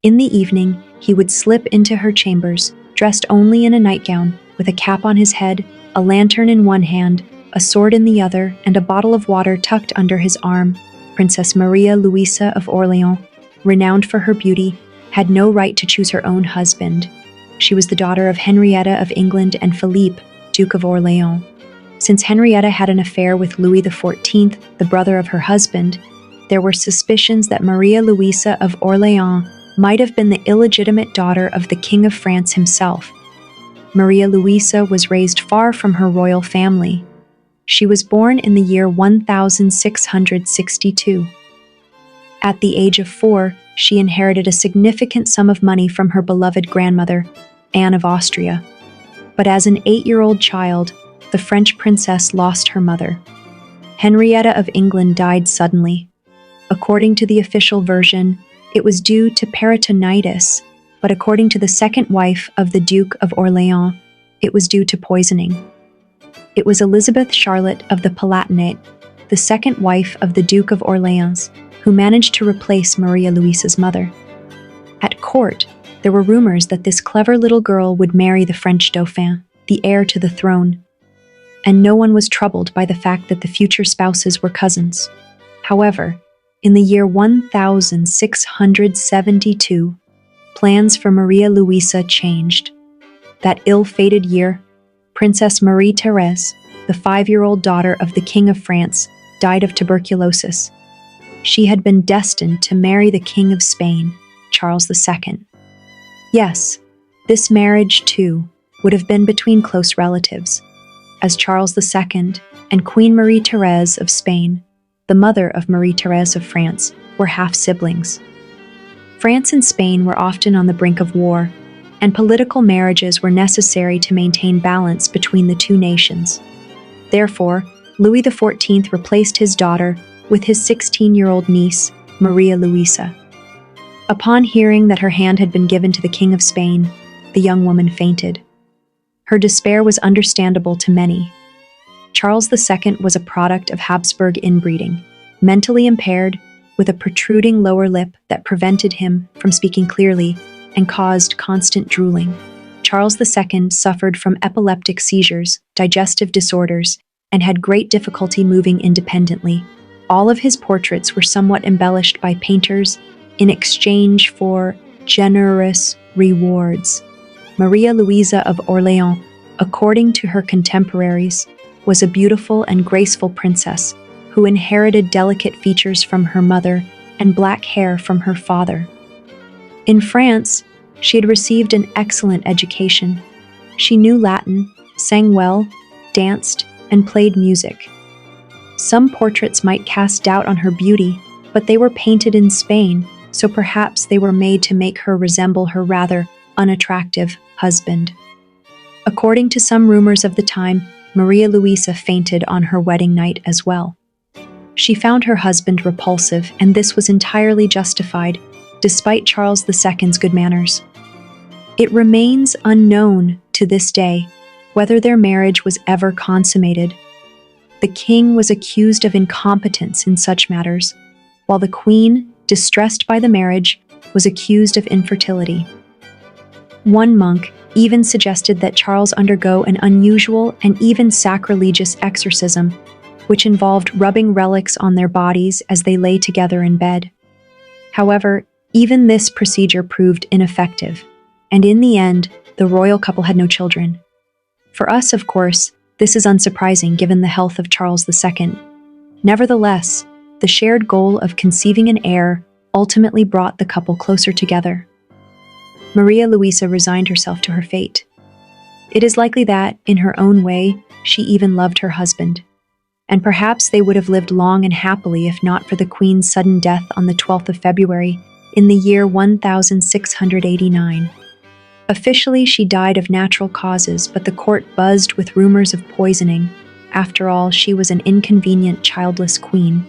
In the evening, he would slip into her chambers, dressed only in a nightgown, with a cap on his head, a lantern in one hand, a sword in the other, and a bottle of water tucked under his arm. Princess Maria Louisa of Orleans, renowned for her beauty, had no right to choose her own husband. She was the daughter of Henrietta of England and Philippe, Duke of Orleans. Since Henrietta had an affair with Louis XIV, the brother of her husband, there were suspicions that Maria Louisa of Orleans might have been the illegitimate daughter of the King of France himself. Maria Louisa was raised far from her royal family. She was born in the year 1662. At the age of 4, she inherited a significant sum of money from her beloved grandmother, Anne of Austria. But as an 8-year-old child, the French princess lost her mother. Henrietta of England died suddenly. According to the official version, it was due to peritonitis, but according to the second wife of the Duke of Orleans, it was due to poisoning. It was Elizabeth Charlotte of the Palatinate, the second wife of the Duke of Orleans, who managed to replace Maria Louisa's mother. At court, there were rumors that this clever little girl would marry the French Dauphin, the heir to the throne, and no one was troubled by the fact that the future spouses were cousins. However, in the year 1672, plans for Maria Louisa changed. That ill-fated year, Princess Marie-Thérèse, the 5-year-old daughter of the King of France, died of tuberculosis. She had been destined to marry the King of Spain, Charles II. Yes, this marriage, too, would have been between close relatives, as Charles II and Queen Marie-Thérèse of Spain, the mother of Marie-Thérèse of France, were half-siblings. France and Spain were often on the brink of war, and political marriages were necessary to maintain balance between the two nations. Therefore, Louis XIV replaced his daughter with his 16-year-old niece, Maria Louisa. Upon hearing that her hand had been given to the King of Spain, the young woman fainted. Her despair was understandable to many. Charles II was a product of Habsburg inbreeding, mentally impaired, with a protruding lower lip that prevented him from speaking clearly and caused constant drooling. Charles II suffered from epileptic seizures, digestive disorders, and had great difficulty moving independently. All of his portraits were somewhat embellished by painters in exchange for generous rewards. Maria Louisa of Orleans, according to her contemporaries, was a beautiful and graceful princess who inherited delicate features from her mother and black hair from her father. In France, she had received an excellent education. She knew Latin, sang well, danced, and played music. Some portraits might cast doubt on her beauty, but they were painted in Spain, so perhaps they were made to make her resemble her rather unattractive husband. According to some rumors of the time, Maria Louisa fainted on her wedding night as well. She found her husband repulsive, and this was entirely justified, despite Charles II's good manners. It remains unknown to this day whether their marriage was ever consummated. The king was accused of incompetence in such matters, while the queen, distressed by the marriage, was accused of infertility. One monk even suggested that Charles undergo an unusual and even sacrilegious exorcism, which involved rubbing relics on their bodies as they lay together in bed. However, even this procedure proved ineffective, and in the end, the royal couple had no children. For us, of course, this is unsurprising given the health of Charles II. Nevertheless, the shared goal of conceiving an heir ultimately brought the couple closer together. Maria Louisa resigned herself to her fate. It is likely that, in her own way, she even loved her husband. And perhaps they would have lived long and happily if not for the Queen's sudden death on the 12th of February in the year 1689. Officially, she died of natural causes, but the court buzzed with rumors of poisoning. After all, she was an inconvenient, childless queen.